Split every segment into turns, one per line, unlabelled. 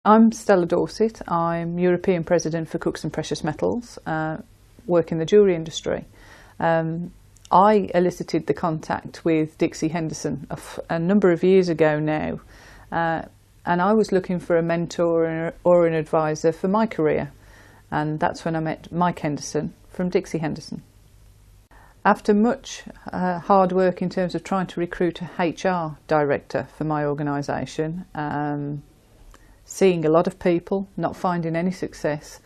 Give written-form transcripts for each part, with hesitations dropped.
I'm Stella Dorsett. I'm European President for Cookson Precious Metals, work in the jewellery industry. I elicited the contact with Dixie Henderson a number of years ago now, and I was looking for a mentor or an advisor for my career, and that's when I met Mike Henderson from Dixie Henderson. After much hard work in terms of trying to recruit a HR director for my organisation, seeing a lot of people, not finding any success,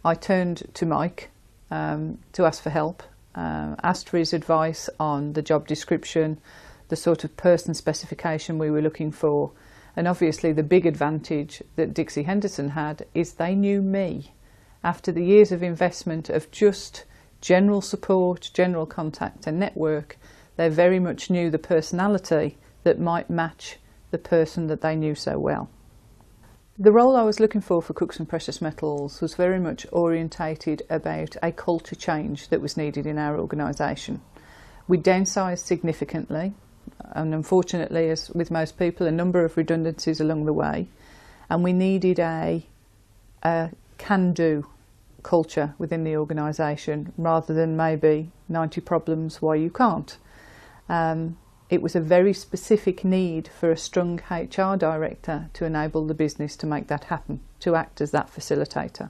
I turned to Mike to ask for help, asked for his advice on the job description, the sort of person specification we were looking for, and obviously the big advantage that Dixie Henderson had is they knew me. After the years of investment of just general support, general contact and network, they very much knew the personality that might match the person that they knew so well. The role I was looking for Cookson Precious Metals was very much orientated about a culture change that was needed in our organisation. We downsized significantly, and unfortunately, as with most people, a number of redundancies along the way, and we needed a can-do culture within the organisation rather than maybe 90 problems why you can't. It was a very specific need for a strong HR director to enable the business to make that happen, to act as that facilitator.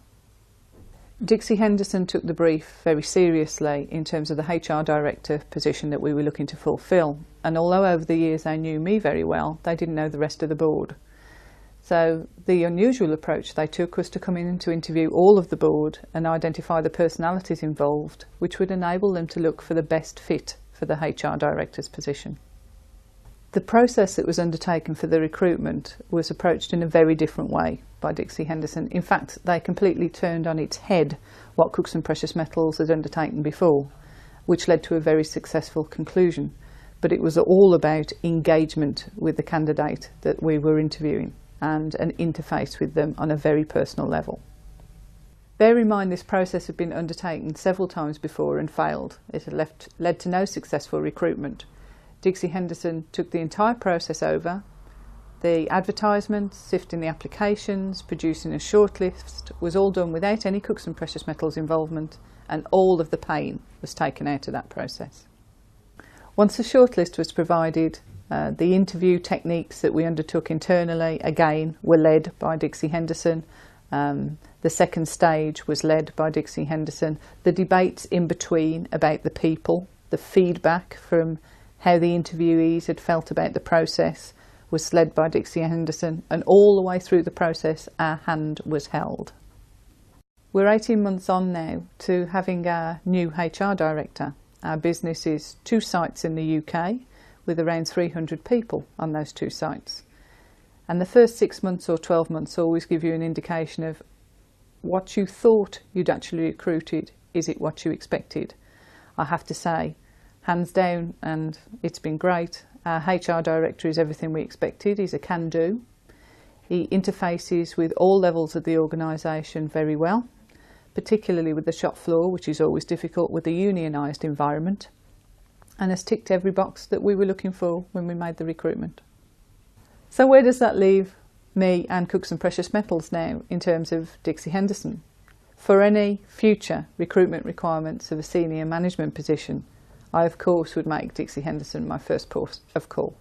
Dixie Henderson took the brief very seriously in terms of the HR director position that we were looking to fulfil, and although over the years they knew me very well, they didn't know the rest of the board. So the unusual approach they took was to come in and to interview all of the board and identify the personalities involved, which would enable them to look for the best fit for the HR director's position. The process that was undertaken for the recruitment was approached in a very different way by Dixie Henderson. In fact, they completely turned on its head what Cookson Precious Metals had undertaken before, which led to a very successful conclusion. But it was all about engagement with the candidate that we were interviewing and an interface with them on a very personal level. Bear in mind this process had been undertaken several times before and failed. It had led to no successful recruitment. Dixie Henderson took the entire process over. The advertisements, sifting the applications, producing a shortlist was all done without any Cookson Precious Metals involvement, and all of the pain was taken out of that process. Once the shortlist was provided, the interview techniques that we undertook internally again were led by Dixie Henderson. The second stage was led by Dixie Henderson. The debates in between about the people, the feedback from how the interviewees had felt about the process was led by Dixie Henderson, and all the way through the process our hand was held. We're 18 months on now to having our new HR director. Our business is 2 sites in the UK with around 300 people on those 2 sites. And the first 6 months or 12 months always give you an indication of what you thought you'd actually recruited. Is it what you expected? I have to say, hands down, and it's been great. Our HR director is everything we expected. He's a can-do. He interfaces with all levels of the organisation very well, particularly with the shop floor, which is always difficult with a unionised environment, and has ticked every box that we were looking for when we made the recruitment. So where does that leave me and Cookson Precious Metals now in terms of Dixie Henderson? For any future recruitment requirements of a senior management position, I of course would make Dixie Henderson my first port of call.